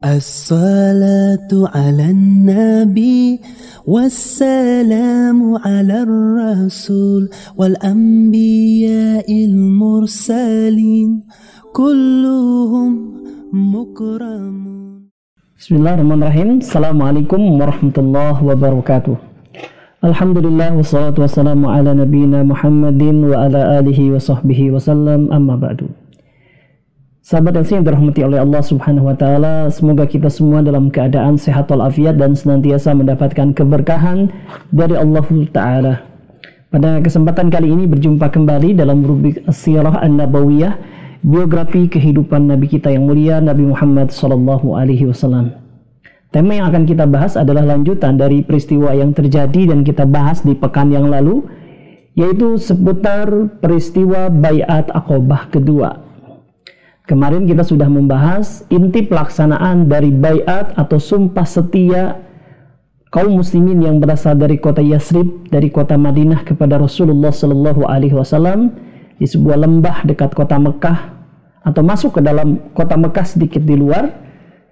As-salatu ala nabi wassalamu ala rasul wal anbiya'il mursalin kulluhum mukramun. Bismillahirrahmanirrahim. Assalamualaikum warahmatullahi wabarakatuh. Alhamdulillah wassalatu wassalamu ala nabiyina Muhammadin wa ala alihi wa sahbihi wasallam, amma ba'du. Sahabat yang dirahmati oleh Allah Subhanahu wa taala, semoga kita semua dalam keadaan sehat walafiat dan senantiasa mendapatkan keberkahan dari Allah taala. Pada kesempatan kali ini berjumpa kembali dalam rubrik As-Sirah An-Nabawiyah, biografi kehidupan Nabi kita yang mulia, Nabi Muhammad sallallahu alaihi wasallam. Tema yang akan kita bahas adalah lanjutan dari peristiwa yang terjadi dan kita bahas di pekan yang lalu, yaitu seputar peristiwa Bai'at Aqabah kedua. Kemarin kita sudah membahas inti pelaksanaan dari bai'at atau sumpah setia kaum muslimin yang berasal dari kota Yasrib, dari kota Madinah kepada Rasulullah sallallahu alaihi wasallam di sebuah lembah dekat kota Mekah, atau masuk ke dalam kota Mekah sedikit di luar,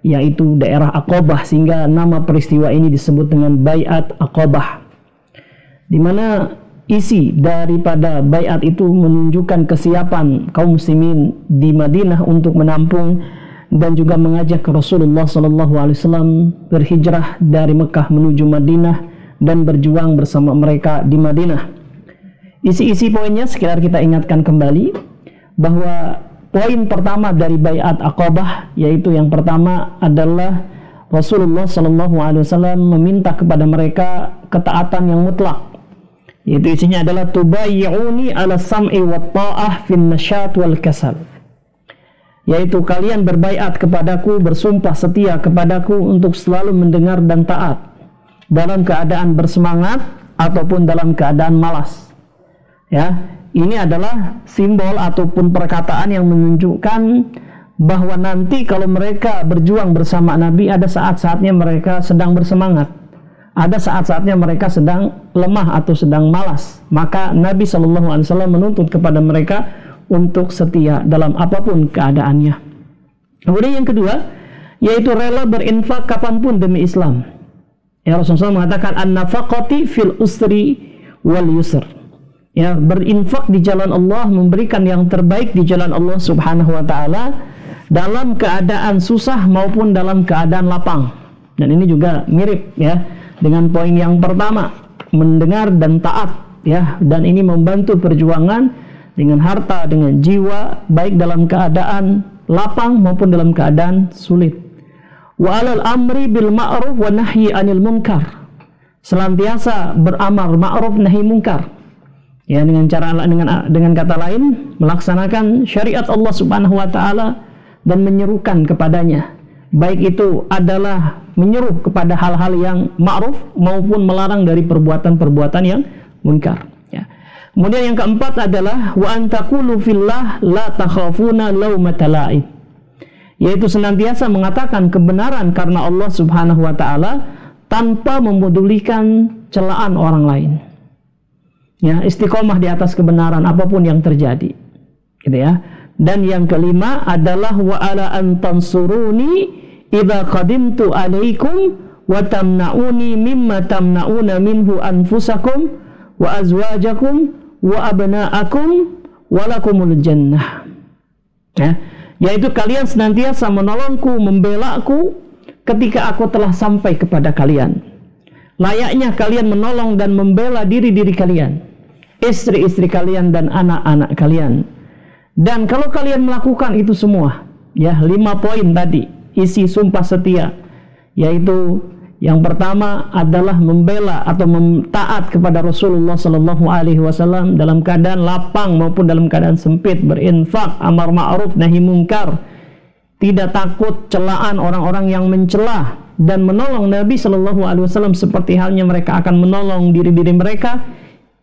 yaitu daerah Aqabah, sehingga nama peristiwa ini disebut dengan Bai'at Aqabah, di mana isi daripada bai'at itu menunjukkan kesiapan kaum muslimin di Madinah untuk menampung dan juga mengajak Rasulullah SAW berhijrah dari Mekah menuju Madinah dan berjuang bersama mereka di Madinah. Isi-isi poinnya sekedar kita ingatkan kembali bahwa poin pertama dari Bai'at Aqabah, yaitu yang pertama adalah Rasulullah SAW meminta kepada mereka ketaatan yang mutlak, yaitu isinya adalah tubayyi'uni ala sam'i wa ta'ah fin nasyat wal kasal, yaitu kalian berbaiat kepadaku, bersumpah setia kepadaku untuk selalu mendengar dan taat dalam keadaan bersemangat ataupun dalam keadaan malas. Ya, ini adalah simbol ataupun perkataan yang menunjukkan bahwa nanti kalau mereka berjuang bersama Nabi, ada saat-saatnya mereka sedang bersemangat, ada saat-saatnya mereka sedang lemah atau sedang malas. Maka Nabi SAW menuntut kepada mereka untuk setia dalam apapun keadaannya. Kemudian yang kedua, yaitu rela berinfak kapanpun demi Islam. Ya, Rasulullah mengatakan an-nafaqati fil usri wal yusr. Ya, berinfak di jalan Allah, memberikan yang terbaik di jalan Allah Subhanahu wa taala dalam keadaan susah maupun dalam keadaan lapang. Dan ini juga mirip ya dengan poin yang pertama, mendengar dan taat ya, dan ini membantu perjuangan dengan harta, dengan jiwa, baik dalam keadaan lapang maupun dalam keadaan sulit. Wa alal amri bil ma'ruf wa nahyi anil munkar, senantiasa beramar ma'ruf nahi munkar. Ya, dengan kata lain, melaksanakan syariat Allah Subhanahu wa taala dan menyerukan kepadanya, baik itu adalah menyeru kepada hal-hal yang ma'ruf maupun melarang dari perbuatan-perbuatan yang munkar. Ya. Kemudian yang keempat adalah wa antaqulu fillah la takhafuna laumata la'ib, yaitu senantiasa mengatakan kebenaran karena Allah Subhanahu wa taala tanpa memedulikan celaan orang lain. Ya, istiqomah di atas kebenaran apapun yang terjadi, gitu ya. Dan yang kelima adalah wa ala an tansuruni idza qadimtu alaikum wa tamna'uni mimma tamna'una minhu anfusakum wa azwajakum wa abna'akum wa lakumul jannah. Ya, yaitu kalian senantiasa menolongku, membelaku ketika aku telah sampai kepada kalian. Layaknya kalian menolong dan membela diri-diri kalian, istri-istri kalian dan anak-anak kalian. Dan kalau kalian melakukan itu semua, ya, 5 poin tadi isi sumpah setia, yaitu yang pertama adalah membela atau taat kepada Rasulullah sallallahu alaihi wasallam dalam keadaan lapang maupun dalam keadaan sempit, berinfak, amar ma'ruf nahi munkar, tidak takut celaan orang-orang yang mencela, dan menolong Nabi sallallahu alaihi wasallam seperti halnya mereka akan menolong diri-diri mereka,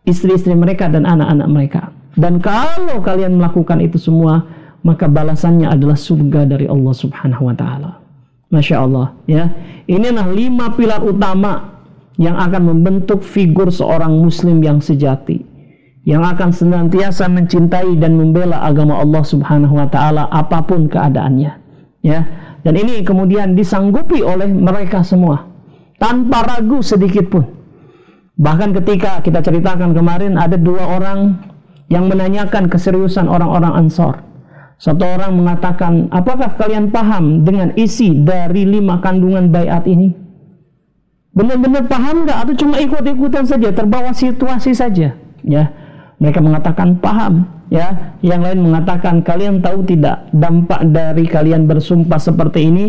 istri-istri mereka dan anak-anak mereka. Dan kalau kalian melakukan itu semua, maka balasannya adalah surga dari Allah Subhanahu wa taala. Masya Allah ya. Inilah 5 pilar utama yang akan membentuk figur seorang muslim yang sejati, yang akan senantiasa mencintai dan membela agama Allah Subhanahu wa taala apapun keadaannya. Ya, Dan ini kemudian disanggupi oleh mereka semua tanpa ragu sedikit pun. Bahkan ketika kita ceritakan kemarin, ada 2 orang yang menanyakan keseriusan orang-orang Ansor. Satu orang mengatakan, apakah kalian paham dengan isi dari 5 kandungan baiat ini? Benar-benar paham nggak? Atau cuma ikut-ikutan saja, terbawa situasi saja? Ya, mereka mengatakan paham. Ya, yang lain mengatakan, kalian tahu tidak dampak dari kalian bersumpah seperti ini?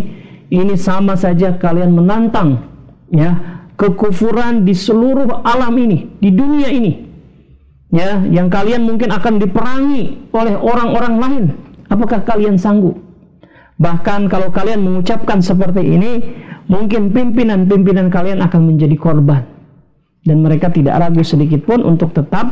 Ini sama saja kalian menantang, ya, kekufuran di seluruh alam ini, di dunia ini. Ya, yang kalian mungkin akan diperangi oleh orang-orang lain. Apakah kalian sanggup? Bahkan kalau kalian mengucapkan seperti ini, mungkin pimpinan-pimpinan kalian akan menjadi korban. Dan mereka tidak ragu sedikit pun untuk tetap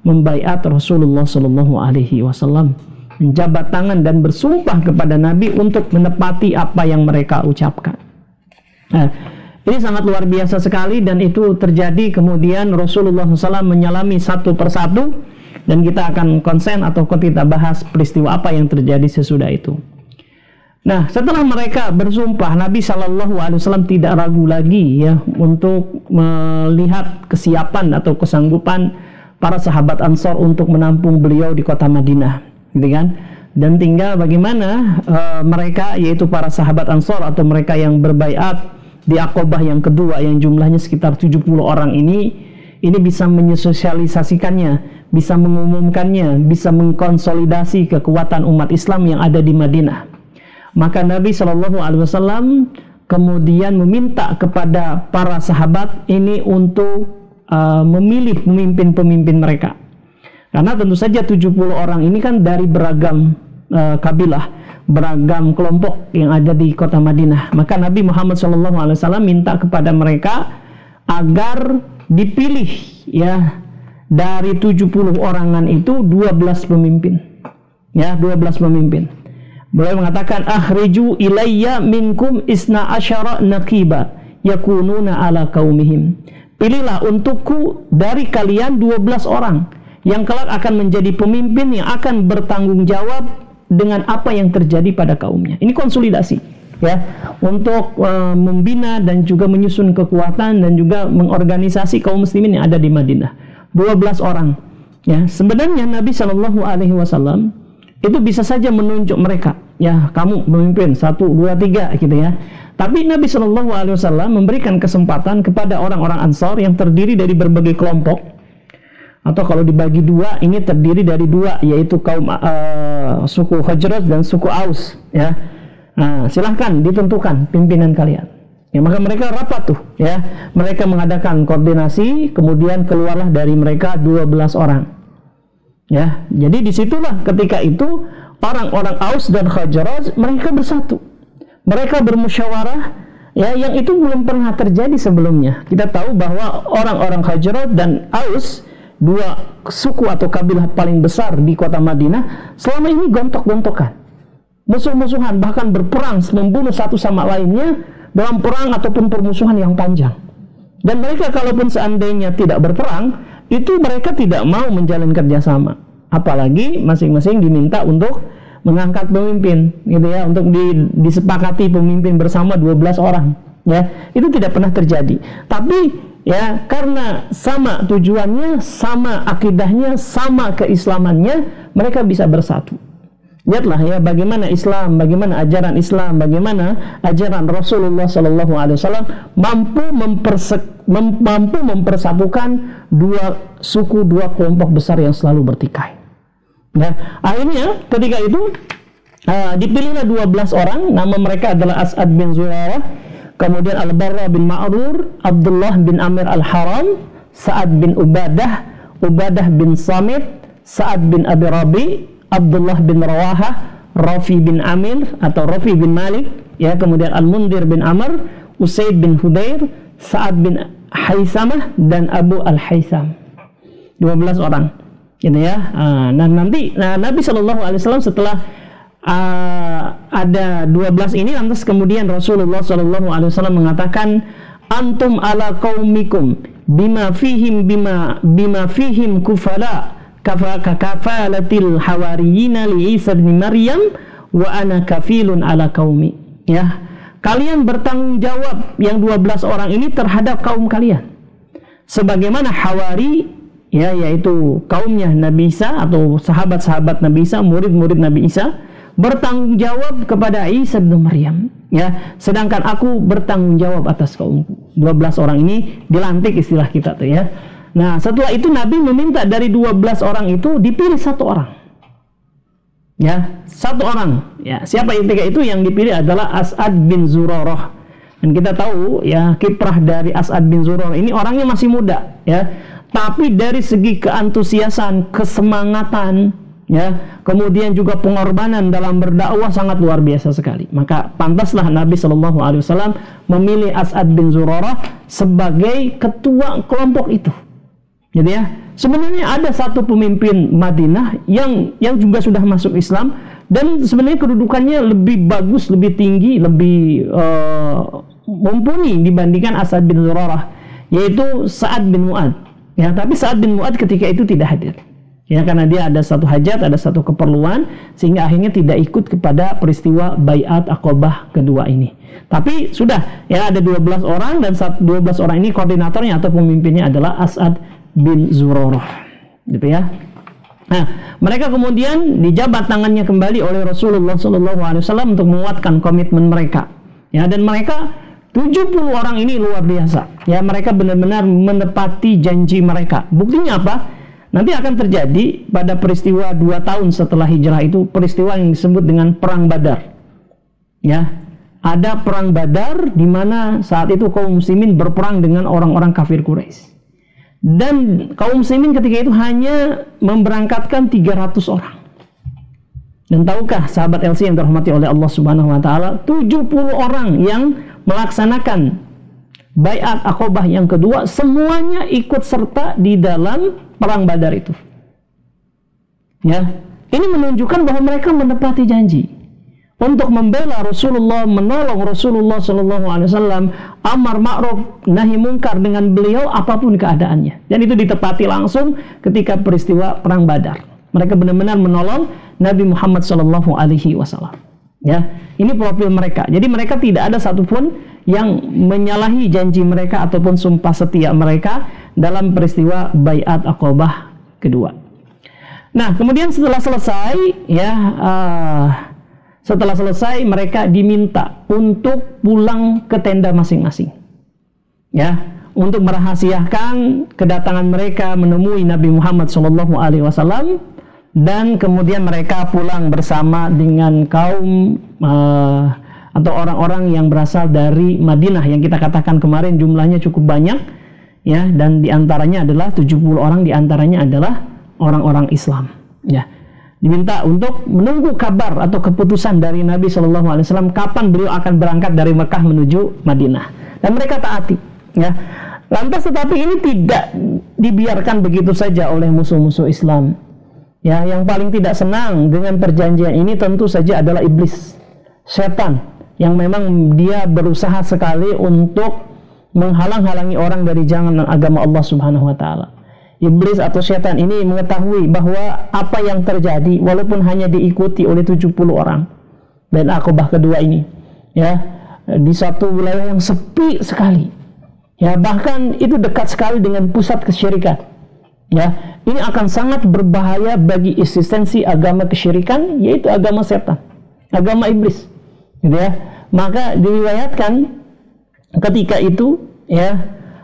membaiat Rasulullah SAW, menjabat tangan dan bersumpah kepada Nabi untuk menepati apa yang mereka ucapkan. Nah, ini sangat luar biasa sekali, dan itu terjadi kemudian Rasulullah SAW menyalami satu persatu. Dan kita akan konsen atau kita bahas peristiwa apa yang terjadi sesudah itu. Nah, setelah mereka bersumpah, Nabi SAW tidak ragu lagi ya untuk melihat kesiapan atau kesanggupan para sahabat Ansor untuk menampung beliau di kota Madinah, gitu kan? Dan tinggal bagaimana mereka, yaitu para sahabat Ansor atau mereka yang berbaiat di Aqabah yang kedua, yang jumlahnya sekitar 70 orang ini bisa menyosialisasikannya, bisa mengumumkannya, bisa mengkonsolidasi kekuatan umat Islam yang ada di Madinah. Maka Nabi SAW kemudian meminta kepada para sahabat ini untuk memilih pemimpin-pemimpin mereka. Karena tentu saja 70 orang ini kan dari beragam kabilah, beragam kelompok yang ada di kota Madinah. Maka Nabi Muhammad SAW minta kepada mereka agar dipilih ya dari 70 orangan itu 12 pemimpin. Ya, 12 pemimpin. Beliau mengatakan, akhriju ilayya minkum isna asyara naqiba yakununa ala qaumihim. Pilihlah untukku dari kalian 12 orang yang kelak akan menjadi pemimpin yang akan bertanggung jawab dengan apa yang terjadi pada kaumnya. Ini konsolidasi ya, untuk membina dan juga menyusun kekuatan dan juga mengorganisasi kaum muslimin yang ada di Madinah. 12 orang. Ya, sebenarnya Nabi SAW itu bisa saja menunjuk mereka. Ya, kamu memimpin 1, 2, 3 gitu ya. Tapi Nabi SAW memberikan kesempatan kepada orang-orang Ansor yang terdiri dari berbagai kelompok. Atau kalau dibagi 2, ini terdiri dari 2, yaitu kaum suku Khazraj dan suku Aus. Ya, nah, silahkan ditentukan pimpinan kalian. Ya, maka mereka rapat tuh, ya. Mereka mengadakan koordinasi, kemudian keluarlah dari mereka 12 orang. Ya, jadi disitulah ketika itu orang-orang Aus dan Khazraj mereka bersatu. Mereka bermusyawarah, ya, yang itu belum pernah terjadi sebelumnya. Kita tahu bahwa orang-orang Khazraj dan Aus, 2 suku atau kabilah paling besar di kota Madinah, selama ini gontok-gontokan, musuh-musuhan, bahkan berperang membunuh satu sama lainnya dalam perang ataupun permusuhan yang panjang. Dan mereka kalaupun seandainya tidak berperang, itu mereka tidak mau menjalin kerjasama. Apalagi masing-masing diminta untuk mengangkat pemimpin, gitu ya, untuk disepakati pemimpin bersama 12 orang. Ya, itu tidak pernah terjadi. Tapi ya, karena sama tujuannya, sama akidahnya, sama keislamannya, mereka bisa bersatu. Lihatlah ya bagaimana Islam, bagaimana ajaran Islam, bagaimana ajaran Rasulullah SAW mampu mempersatukan 2 suku, 2 kelompok besar yang selalu bertikai. Ya, akhirnya ketika itu dipilihlah 12 orang. Nama mereka adalah As'ad bin Zurarah, kemudian Al-Barra bin Ma'rur, Abdullah bin Amir Al-Haram, Sa'ad bin Ubadah, Ubadah bin Samit, Sa'ad bin Abi Rabi, Abdullah bin Rawahah, Rafi bin Amir atau Rafi bin Malik, ya, kemudian Al-Mundir bin Amr, Usaid bin Hudair, Sa'ad bin Haysamah, dan Abu Al-Haysam. 12 orang, gitu ya. Nah, nanti Nabi SAW setelah ada 12 ini, lantas kemudian Rasulullah SAW mengatakan, antum ala qaumikum bima fihim kufala kafalatil hawariyina li Isa bin Maryam wa ana kafilun ala qaumi. ya, kalian bertanggung jawab yang 12 orang ini terhadap kaum kalian. Sebagaimana Hawari, ya, yaitu kaumnya Nabi Isa atau sahabat-sahabat Nabi Isa, murid-murid Nabi Isa, bertanggung jawab kepada Isa bin Maryam, ya, sedangkan aku bertanggung jawab atas kaumku. 12 orang ini dilantik istilah kita tuh, ya. Nah, setelah itu Nabi meminta dari 12 orang itu dipilih satu orang, ya, satu orang, ya. Siapa yang tiga itu? Yang dipilih adalah As'ad bin Zurarah. Dan kita tahu, ya, kiprah dari As'ad bin Zurarah ini orangnya masih muda, ya, tapi dari segi keantusiasan, kesemangatan, ya, kemudian juga pengorbanan dalam berdakwah sangat luar biasa sekali. Maka pantaslah Nabi Shallallahu Alaihi Wasallam memilih As'ad bin Zurarah sebagai ketua kelompok itu. Jadi, ya, sebenarnya ada satu pemimpin Madinah yang juga sudah masuk Islam dan sebenarnya kedudukannya lebih bagus, lebih tinggi, lebih mumpuni dibandingkan As'ad bin Zurarah, yaitu Sa'ad bin Mu'ad. Ya, tapi Sa'ad bin Mu'ad ketika itu tidak hadir. Ya, karena dia ada satu hajat, ada satu keperluan, sehingga akhirnya tidak ikut kepada peristiwa Bai'at Aqabah kedua ini. Tapi sudah, ya, ada 12 orang dan 12 orang ini koordinatornya atau pemimpinnya adalah As'ad bin Zurarah. Gitu, ya. Nah, mereka kemudian dijabat tangannya kembali oleh Rasulullah SAW untuk menguatkan komitmen mereka. Ya, dan mereka 70 orang ini luar biasa. Ya, mereka benar-benar menepati janji mereka. Buktinya apa? Nanti akan terjadi pada peristiwa 2 tahun setelah hijrah itu, peristiwa yang disebut dengan Perang Badar. Ya, ada Perang Badar di mana saat itu kaum muslimin berperang dengan orang-orang kafir Quraisy. Dan kaum muslimin ketika itu hanya memberangkatkan 300 orang. Dan tahukah sahabat LC yang dirahmati oleh Allah Subhanahu wa taala, 70 orang yang melaksanakan Bai'at Aqabah yang kedua semuanya ikut serta di dalam Perang Badar itu. Ya, ini menunjukkan bahwa mereka menepati janji untuk membela Rasulullah, menolong Rasulullah sallallahu alaihi wasallam, amar ma'ruf nahi mungkar dengan beliau apapun keadaannya. Dan itu ditepati langsung ketika peristiwa Perang Badar. Mereka benar-benar menolong Nabi Muhammad sallallahu alaihi wasallam. Ya, ini profil mereka. Jadi mereka tidak ada satupun yang menyalahi janji mereka ataupun sumpah setia mereka dalam peristiwa Bai'at Aqabah kedua. Nah, kemudian setelah selesai, ya, setelah selesai mereka diminta untuk pulang ke tenda masing-masing. Ya, untuk merahasiakan kedatangan mereka menemui Nabi Muhammad SAW, dan kemudian mereka pulang bersama dengan kaum atau orang-orang yang berasal dari Madinah yang kita katakan kemarin jumlahnya cukup banyak, ya, dan diantaranya adalah 70 orang, diantaranya adalah orang-orang Islam. Ya, diminta untuk menunggu kabar atau keputusan dari Nabi Shallallahu Alaihi Wasallam kapan beliau akan berangkat dari Mekah menuju Madinah, dan mereka taati. Ya, lantas tetapi ini tidak dibiarkan begitu saja oleh musuh-musuh Islam. Ya, yang paling tidak senang dengan perjanjian ini tentu saja adalah iblis, setan, yang memang dia berusaha sekali untuk menghalang-halangi orang dari jalan agama Allah Subhanahu wa taala. Iblis atau setan ini mengetahui bahwa apa yang terjadi walaupun hanya diikuti oleh 70 orang dan Aqabah kedua ini, ya, di satu wilayah yang sepi sekali. Ya, bahkan itu dekat sekali dengan pusat kesyirikan. Ya, ini akan sangat berbahaya bagi eksistensi agama kesyirikan, yaitu agama setan, agama iblis. Gitu, ya. Maka diriwayatkan ketika itu, ya,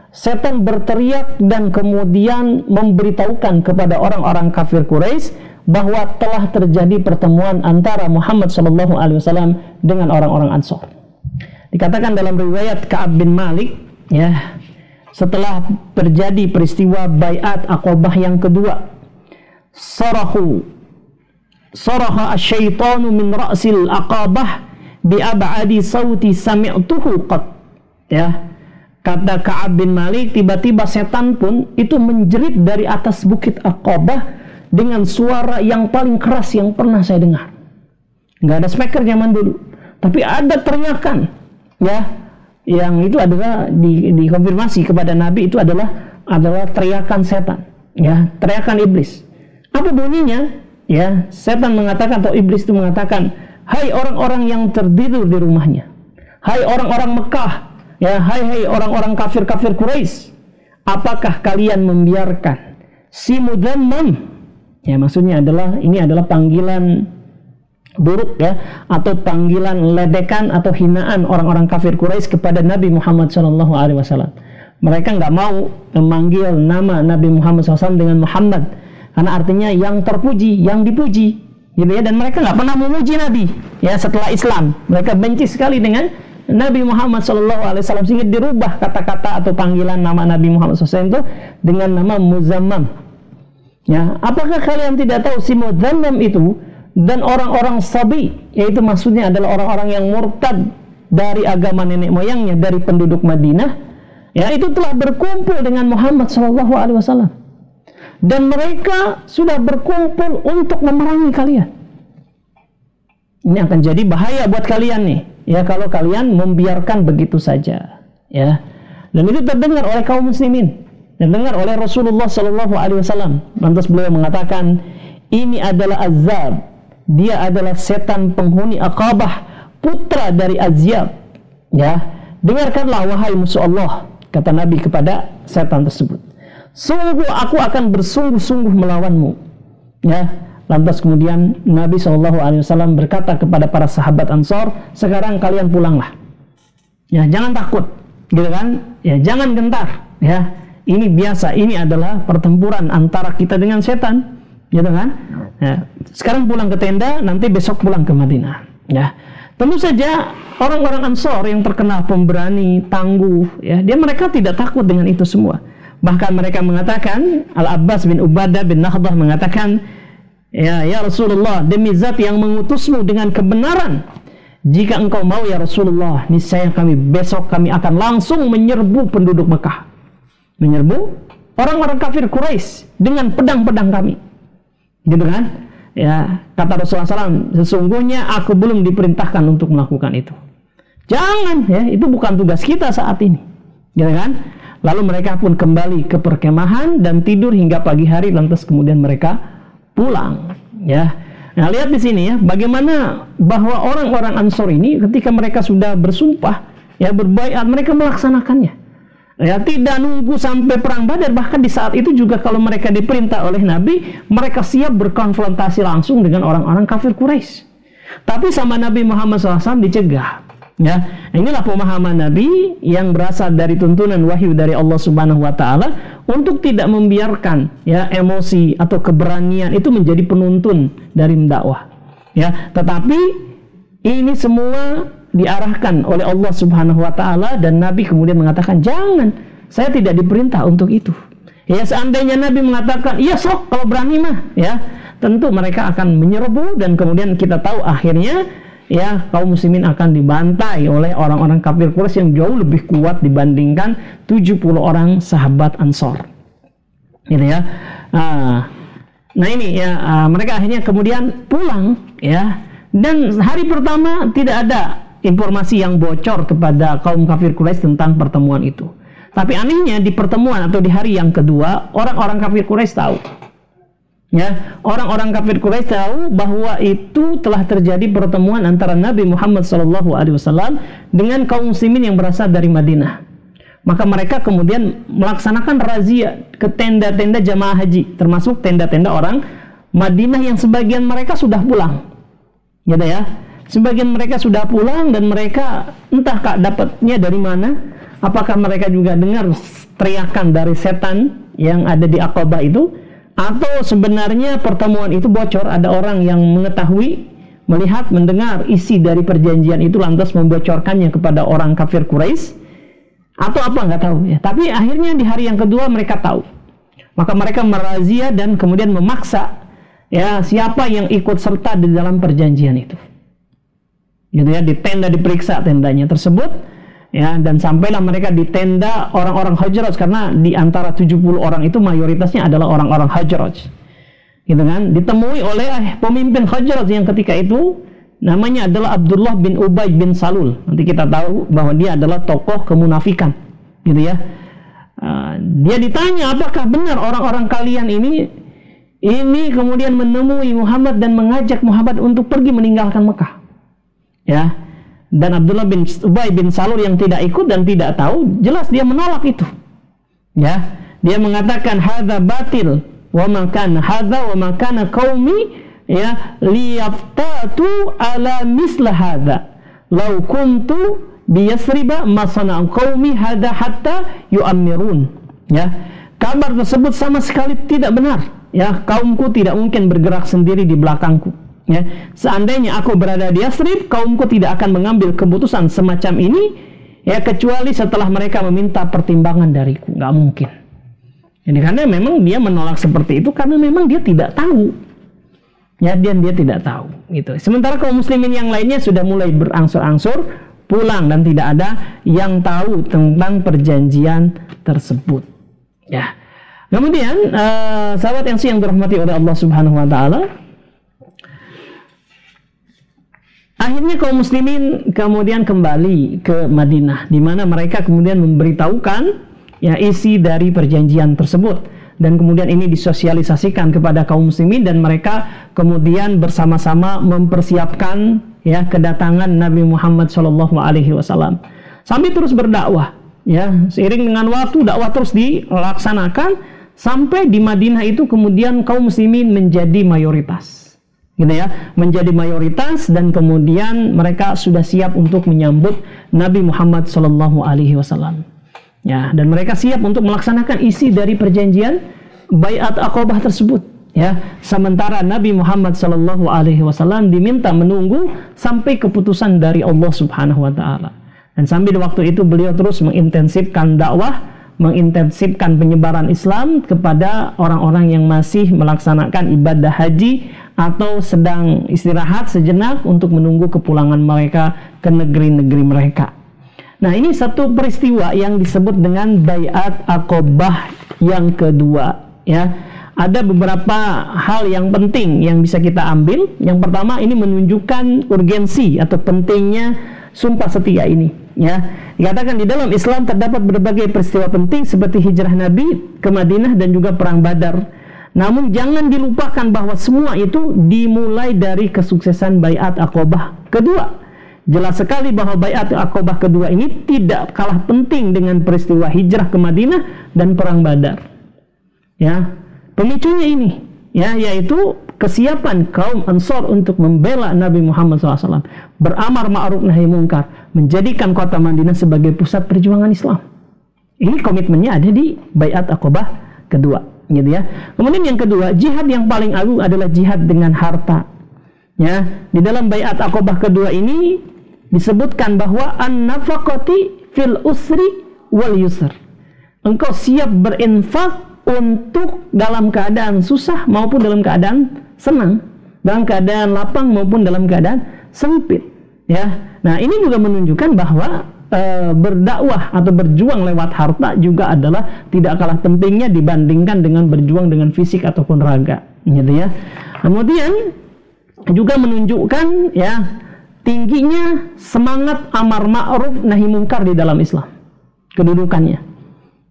setan berteriak dan kemudian memberitahukan kepada orang-orang kafir Quraisy bahwa telah terjadi pertemuan antara Muhammad SAW dengan orang-orang Ansor. Dikatakan dalam riwayat Ka'ab bin Malik, ya, setelah terjadi peristiwa Bai'at Aqabah yang kedua, saraha asyaitanu min ra'sil aqabah bi'ab'adi sauti sami'tuhu qat. Ya, kata Ka'ab bin Malik, tiba-tiba setan pun itu menjerit dari atas bukit Aqabah dengan suara yang paling keras yang pernah saya dengar. Nggak ada speaker zaman dulu, tapi ada teriakan, ya, yang itu adalah dikonfirmasi kepada Nabi itu adalah teriakan setan, ya, teriakan iblis. Apa bunyinya? Ya, setan mengatakan atau iblis itu mengatakan, hai orang-orang yang tertidur di rumahnya, hai orang-orang Mekah, ya, hai orang-orang kafir-kafir Quraisy, apakah kalian membiarkan si Mudhammam, ya maksudnya adalah ini adalah panggilan buruk ya, atau panggilan ledekan atau hinaan orang-orang kafir Quraisy kepada Nabi Muhammad SAW. Mereka nggak mau memanggil nama Nabi Muhammad SAW dengan Muhammad, karena artinya yang terpuji, yang dipuji, gitu ya. Dan mereka nggak pernah memuji Nabi, ya setelah Islam. Mereka benci sekali dengan Nabi Muhammad SAW, sehingga dirubah kata-kata atau panggilan nama Nabi Muhammad SAW itu dengan nama Muzammam. Ya, apakah kalian tidak tahu si Muzammam itu dan orang-orang Sabi, yaitu maksudnya adalah orang-orang yang murtad dari agama nenek moyangnya, dari penduduk Madinah, ya, itu telah berkumpul dengan Muhammad SAW, dan mereka sudah berkumpul untuk memerangi kalian. Ini akan jadi bahaya buat kalian nih, ya, kalau kalian membiarkan begitu saja, ya. Dan itu terdengar oleh kaum muslimin, terdengar oleh Rasulullah SAW. Lantas beliau mengatakan, ini adalah Azab, dia adalah setan penghuni Aqabah, putra dari Azyab, ya. Dengarkanlah wahai musuh Allah, kata Nabi kepada setan tersebut, sungguh aku akan bersungguh-sungguh melawanmu, ya. Lantas kemudian Nabi SAW berkata kepada para sahabat Ansor, sekarang kalian pulanglah, ya, jangan takut, gitu kan, ya, jangan gentar, ya, ini biasa, ini adalah pertempuran antara kita dengan setan, gitu kan, ya. Sekarang pulang ke tenda, nanti besok pulang ke Madinah, ya. Tentu saja orang-orang Ansor yang terkenal pemberani, tangguh, ya, mereka tidak takut dengan itu semua. Bahkan mereka mengatakan, Al-Abbas bin Ubadah bin Nakhdah mengatakan, ya Rasulullah, demi zat yang mengutusmu dengan kebenaran, jika engkau mau ya Rasulullah, niscaya besok kami akan langsung menyerbu penduduk Mekah, menyerbu orang-orang kafir Quraisy dengan pedang-pedang kami, gitu kan. Ya, kata Rasulullah SAW, sesungguhnya aku belum diperintahkan untuk melakukan itu. Jangan, ya, itu bukan tugas kita saat ini, gitu kan. Lalu mereka pun kembali ke perkemahan dan tidur hingga pagi hari, lantas kemudian mereka pulang, ya. Nah, lihat di sini ya, bagaimana bahwa orang-orang Ansor ini ketika mereka sudah bersumpah, ya, berbaiat, mereka melaksanakannya. Ya, tidak nunggu sampai perang Badar, bahkan di saat itu juga kalau mereka diperintah oleh Nabi, mereka siap berkonfrontasi langsung dengan orang-orang kafir Quraisy. Tapi sama Nabi Muhammad SAW dicegah. Ya, inilah pemahaman Nabi yang berasal dari tuntunan wahyu dari Allah Subhanahu Wa Taala untuk tidak membiarkan, ya, emosi atau keberanian itu menjadi penuntun dari dakwah. Ya, tetapi ini semua diarahkan oleh Allah Subhanahu Wa Taala, dan Nabi kemudian mengatakan, jangan, saya tidak diperintah untuk itu. Ya, seandainya Nabi mengatakan, iya sok kalau berani mah, ya, tentu mereka akan menyerbu, dan kemudian kita tahu akhirnya, ya, kaum muslimin akan dibantai oleh orang-orang kafir Quraisy yang jauh lebih kuat dibandingkan 70 orang sahabat Ansor, gitu ya. Nah ini ya, mereka akhirnya kemudian pulang, ya, dan hari pertama tidak ada informasi yang bocor kepada kaum kafir Quraisy tentang pertemuan itu. Tapi anehnya di pertemuan atau di hari yang kedua, orang-orang kafir Quraisy tahu. Ya, orang-orang kafir Quraisy tahu bahwa itu telah terjadi pertemuan antara Nabi Muhammad SAW dengan kaum muslimin yang berasal dari Madinah. Maka mereka kemudian melaksanakan razia ke tenda-tenda jamaah haji, termasuk tenda-tenda orang Madinah yang sebagian mereka sudah pulang. Gitu ya. Sebagian mereka sudah pulang, dan mereka entah kak dapatnya dari mana. Apakah mereka juga dengar teriakan dari setan yang ada di Aqabah itu, atau sebenarnya pertemuan itu bocor, ada orang yang mengetahui, melihat, mendengar isi dari perjanjian itu lantas membocorkannya kepada orang kafir Quraisy, atau apa nggak tahu ya. Tapi akhirnya di hari yang kedua mereka tahu. Maka mereka merazia dan kemudian memaksa, ya, siapa yang ikut serta di dalam perjanjian itu. Gitu ya, di tenda diperiksa tendanya tersebut, ya, dan sampailah mereka di tenda orang-orang Hajraj, karena di antara 70 orang itu mayoritasnya adalah orang-orang Hajraj, gitu kan. Ditemui oleh pemimpin Hajraj yang ketika itu namanya adalah Abdullah bin Ubay bin Salul. Nanti kita tahu bahwa dia adalah tokoh kemunafikan, gitu ya. Dia ditanya, apakah benar orang-orang kalian ini kemudian menemui Muhammad dan mengajak Muhammad untuk pergi meninggalkan Mekah? ya. Dan Abdullah bin Ubay bin Salul yang tidak ikut dan tidak tahu, jelas dia menolak itu. Ya, dia mengatakan hadza batil wa ma kana hadza wa ma kana qaumi ya liyaftatu ala misla hadza. Law kuntu bi Yasriba ma sana'a qaumi hadza hatta yu'ammirun. Ya, kabar tersebut sama sekali tidak benar. Ya, kaumku tidak mungkin bergerak sendiri di belakangku. Ya, seandainya aku berada di Yasrib, kaumku tidak akan mengambil keputusan semacam ini, ya, kecuali setelah mereka meminta pertimbangan dariku. Nggak mungkin. Jadi karena memang dia menolak seperti itu karena memang dia tidak tahu. Ya, dia tidak tahu. Gitu. Sementara kaum muslimin yang lainnya sudah mulai berangsur-angsur pulang dan tidak ada yang tahu tentang perjanjian tersebut. Ya. Kemudian sahabat yang dirahmati oleh Allah Subhanahu Wa Taala. Akhirnya kaum muslimin kemudian kembali ke Madinah, di mana mereka kemudian memberitahukan ya isi dari perjanjian tersebut, dan kemudian ini disosialisasikan kepada kaum muslimin dan mereka kemudian bersama-sama mempersiapkan ya kedatangan Nabi Muhammad SAW sambil terus berdakwah. Ya, seiring dengan waktu dakwah terus dilaksanakan sampai di Madinah itu kemudian kaum muslimin menjadi mayoritas. Gitu ya, menjadi mayoritas dan kemudian mereka sudah siap untuk menyambut Nabi Muhammad SAW. Ya, dan mereka siap untuk melaksanakan isi dari perjanjian Baiat Aqabah tersebut. Ya, sementara Nabi Muhammad SAW diminta menunggu sampai keputusan dari Allah Subhanahu Wa Taala. Dan sambil waktu itu beliau terus mengintensifkan dakwah, mengintensifkan penyebaran Islam kepada orang-orang yang masih melaksanakan ibadah haji atau sedang istirahat sejenak untuk menunggu kepulangan mereka ke negeri-negeri mereka. Nah, ini satu peristiwa yang disebut dengan Baiat Aqabah yang kedua. Ya, ada beberapa hal yang penting yang bisa kita ambil. Yang pertama, ini menunjukkan urgensi atau pentingnya sumpah setia ini. Ya, dikatakan di dalam Islam terdapat berbagai peristiwa penting seperti hijrah Nabi ke Madinah dan juga perang Badar. Namun jangan dilupakan bahwa semua itu dimulai dari kesuksesan Baiat Aqabah kedua. Jelas sekali bahwa Baiat Aqabah kedua ini tidak kalah penting dengan peristiwa hijrah ke Madinah dan perang Badar. Ya, pemicunya ini, ya, yaitu kesiapan kaum Ansar untuk membela Nabi Muhammad SAW, beramar ma'ruf nahi mungkar, menjadikan kota Madinah sebagai pusat perjuangan Islam. Ini komitmennya ada di Baiat Aqabah kedua. Gitu ya. Kemudian yang kedua, jihad yang paling agung adalah jihad dengan harta. Ya, di dalam Baiat Aqabah kedua ini disebutkan bahwa an-nafaqati fil usri wal yusr. Engkau siap berinfak untuk dalam keadaan susah maupun dalam keadaan senang, dalam keadaan lapang maupun dalam keadaan sempit. Ya. Nah, ini juga menunjukkan bahwa berdakwah atau berjuang lewat harta juga adalah tidak kalah pentingnya dibandingkan dengan berjuang dengan fisik ataupun raga, gitu ya. Kemudian juga menunjukkan ya tingginya semangat amar ma'ruf nahi mungkar di dalam Islam, kedudukannya.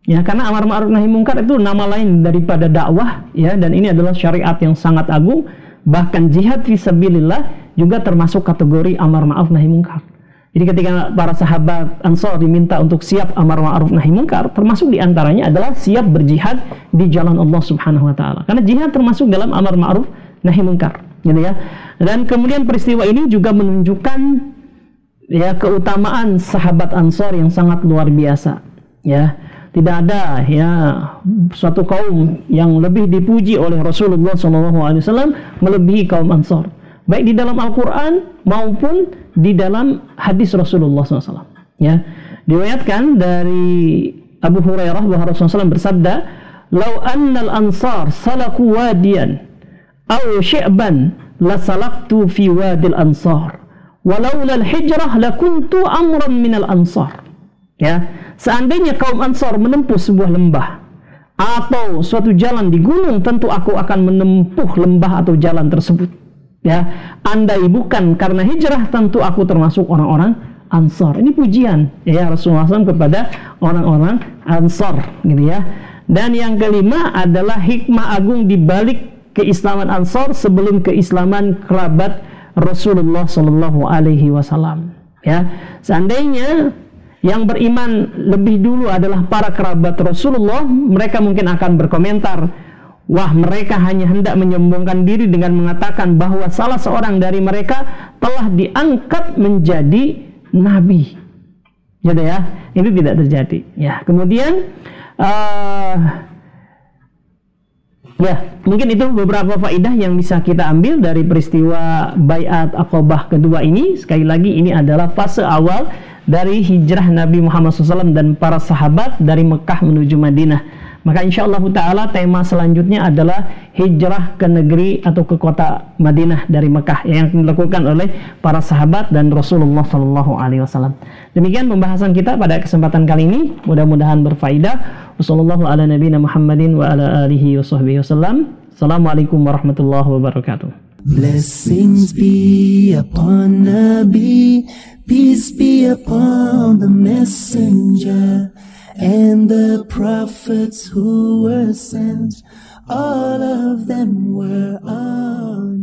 Ya, karena amar ma'ruf nahi mungkar itu nama lain daripada dakwah, ya, dan ini adalah syariat yang sangat agung. Bahkan jihad fisabilillah juga termasuk kategori amar ma'ruf nahi mungkar. Jadi ketika para sahabat Ansar diminta untuk siap amar ma'ruf nahi mungkar, termasuk diantaranya adalah siap berjihad di jalan Allah Subhanahu Wa Taala. Karena jihad termasuk dalam amar ma'ruf nahi mungkar, gitu ya. Dan kemudian peristiwa ini juga menunjukkan ya keutamaan sahabat Ansar yang sangat luar biasa. Ya, tidak ada ya suatu kaum yang lebih dipuji oleh Rasulullah SAW melebihi kaum Ansar, baik di dalam Al-Quran maupun di dalam hadis Rasulullah SAW. Ya, diriwayatkan dari Abu Hurairah bahwa Rasulullah SAW bersabda, "Lau annal ansar salaku wadiyan aw syi'ban la salaktu fi wadil ansar, walaula al-hijrah lakuntu amran minal ansar." Ya, seandainya kaum Ansar menempuh sebuah lembah atau suatu jalan di gunung, tentu aku akan menempuh lembah atau jalan tersebut. Ya, andai bukan karena hijrah, tentu aku termasuk orang-orang Ansar. Ini pujian ya Rasulullah SAW kepada orang-orang Ansar, gitu ya. Dan yang kelima adalah hikmah agung di balik keislaman Ansar sebelum keislaman kerabat Rasulullah Shallallahu Alaihi Wasallam. Ya, seandainya yang beriman lebih dulu adalah para kerabat Rasulullah, mereka mungkin akan berkomentar, wah, mereka hanya hendak menyombongkan diri dengan mengatakan bahwa salah seorang dari mereka telah diangkat menjadi nabi. Jadi ya, ini tidak terjadi. Ya, kemudian ya, mungkin itu beberapa faedah yang bisa kita ambil dari peristiwa Baiat Aqabah kedua ini. Sekali lagi, ini adalah fase awal dari hijrah Nabi Muhammad SAW dan para sahabat dari Mekah menuju Madinah. Maka insya Allah ta'ala tema selanjutnya adalah hijrah ke negeri atau ke kota Madinah dari Mekah yang dilakukan oleh para sahabat dan Rasulullah SAW. Demikian pembahasan kita pada kesempatan kali ini. Mudah-mudahan berfaedah. Wassallallahu ala nabiyina Muhammadin wa ala alihi wa sahbihi wasallam. Assalamualaikum warahmatullahi wabarakatuh. Blessings be upon Nabi, peace be upon the messenger, and the prophets who were sent, all of them were on